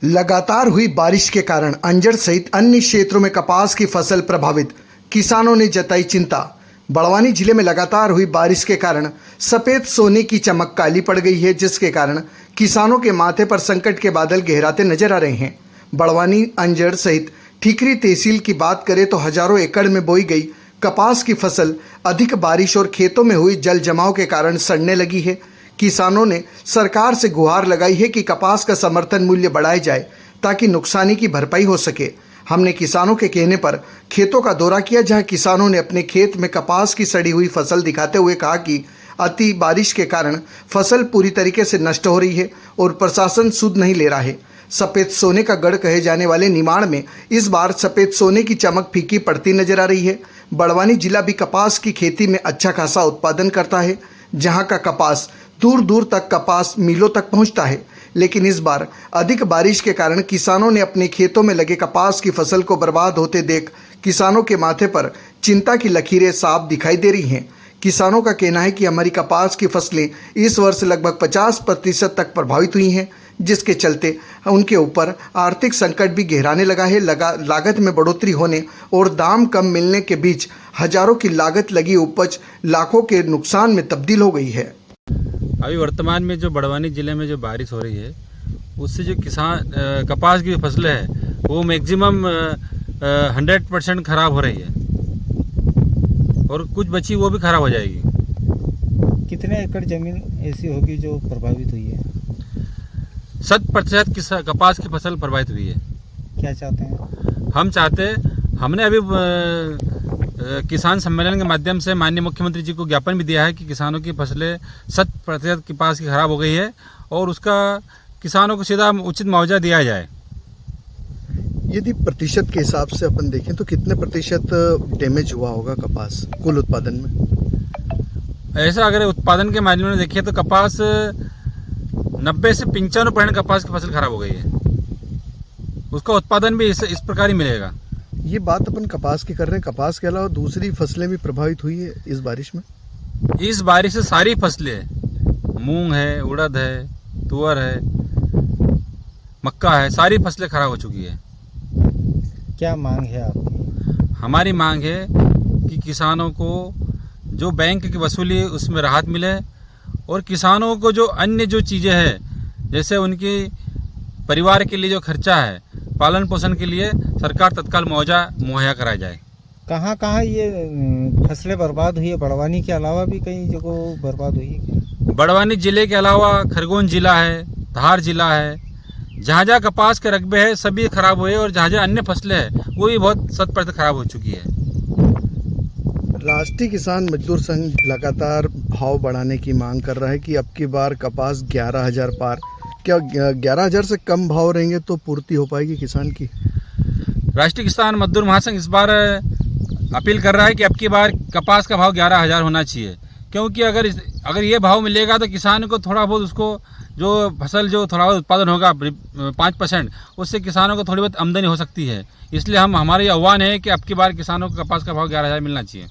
लगातार हुई बारिश के कारण अंजड़ सहित अन्य क्षेत्रों में कपास की फसल प्रभावित, किसानों ने जताई चिंता। बड़वानी जिले में लगातार हुई बारिश के कारण सफेद सोने की चमक काली पड़ गई है, जिसके कारण किसानों के माथे पर संकट के बादल गहराते नजर आ रहे हैं। बड़वानी, अंजड़ सहित ठीकरी तहसील की बात करें तो हजारों एकड़ में बोई गई कपास की फसल अधिक बारिश और खेतों में हुई जल जमाव के कारण सड़ने लगी है। किसानों ने सरकार से गुहार लगाई है कि कपास का समर्थन मूल्य बढ़ाया जाए ताकि नुकसानी की भरपाई हो सके। हमने किसानों के कहने पर खेतों का दौरा किया, जहां किसानों ने अपने खेत में कपास की सड़ी हुई फसल दिखाते हुए कहा कि अति बारिश के कारण फसल पूरी तरीके से नष्ट हो रही है और प्रशासन सुध नहीं ले रहा है। सफ़ेद सोने का गढ़ कहे जाने वाले निमाड़ में इस बार सफ़ेद सोने की चमक फीकी पड़ती नजर आ रही है। बड़वानी जिला भी कपास की खेती में अच्छा खासा उत्पादन करता है, जहां का कपास दूर दूर तक कपास मिलों तक पहुंचता है। लेकिन इस बार अधिक बारिश के कारण किसानों ने अपने खेतों में लगे कपास की फसल को बर्बाद होते देख किसानों के माथे पर चिंता की लकीरें साफ दिखाई दे रही हैं। किसानों का कहना है कि हमारी कपास की फसलें इस वर्ष लगभग 50% तक प्रभावित हुई हैं, जिसके चलते उनके ऊपर आर्थिक संकट भी गहराने लगा है। लागत में बढ़ोतरी होने और दाम कम मिलने के बीच हजारों की लागत लगी उपज लाखों के नुकसान में तब्दील हो गई है। अभी वर्तमान में जो बड़वानी ज़िले में जो बारिश हो रही है, उससे जो किसान कपास की फसलें हैं वो मैक्सिमम 100% खराब हो रही है और कुछ बची वो भी खराब हो जाएगी। कितने एकड़ जमीन ऐसी होगी जो प्रभावित हुई है? 100% कपास की फसल प्रभावित हुई है। क्या चाहते हैं? हम चाहते, हमने अभी किसान सम्मेलन के माध्यम से माननीय मुख्यमंत्री जी को ज्ञापन भी दिया है कि किसानों की फसलें 100% कपास की खराब हो गई है और उसका किसानों को सीधा उचित मुआवजा दिया जाए। यदि प्रतिशत के हिसाब से अपन देखें तो कितने प्रतिशत डैमेज हुआ होगा कपास कुल उत्पादन में? ऐसा अगर उत्पादन के मामले में देखिए तो कपास 90 से 95% कपास की फसल खराब हो गई है। उसका उत्पादन भी इस प्रकार ही मिलेगा। ये बात अपन कपास की कर रहे हैं, कपास के अलावा दूसरी फसलें भी प्रभावित हुई है इस बारिश में? इस बारिश से सारी फसलें, मूंग है, उड़द है, तुअर है, मक्का है, सारी फसलें खराब हो चुकी है। क्या मांग है आपकी? हमारी मांग है कि किसानों को जो बैंक की वसूली उसमें राहत मिले और किसानों को जो अन्य जो चीज़ें हैं, जैसे उनकी परिवार के लिए जो खर्चा है, पालन पोषण के लिए सरकार तत्काल मुआवजा मुहैया कराया जाए। कहाँ कहाँ ये फसलें बर्बाद हुई है? बड़वानी के अलावा भी कई जगह बर्बाद हुई है? बड़वानी जिले के अलावा खरगोन जिला है, धार जिला है, जहाँ जहाँ कपास के रकबे हैं सभी खराब हुए और जहाँ जहाँ अन्य फसलें हैं वो भी बहुत 100% खराब हो चुकी है। राष्ट्रीय किसान मजदूर संघ लगातार भाव बढ़ाने की मांग कर रहा है कि अब की बार कपास 11,000 पार, क्या 11,000 से कम भाव रहेंगे तो पूर्ति हो पाएगी किसान की? राष्ट्रीय किसान मजदूर महासंघ इस बार अपील कर रहा है कि अब की बार कपास का भाव 11,000 होना चाहिए, क्योंकि अगर ये भाव मिलेगा तो किसान को थोड़ा बहुत उसको जो फसल जो थोड़ा बहुत उत्पादन होगा 5%, उससे किसानों को थोड़ी बहुत आमदनी हो सकती है। इसलिए हमारा ये आह्वान है कि अब की बार किसानों को कपास का भाव 11,000 मिलना चाहिए।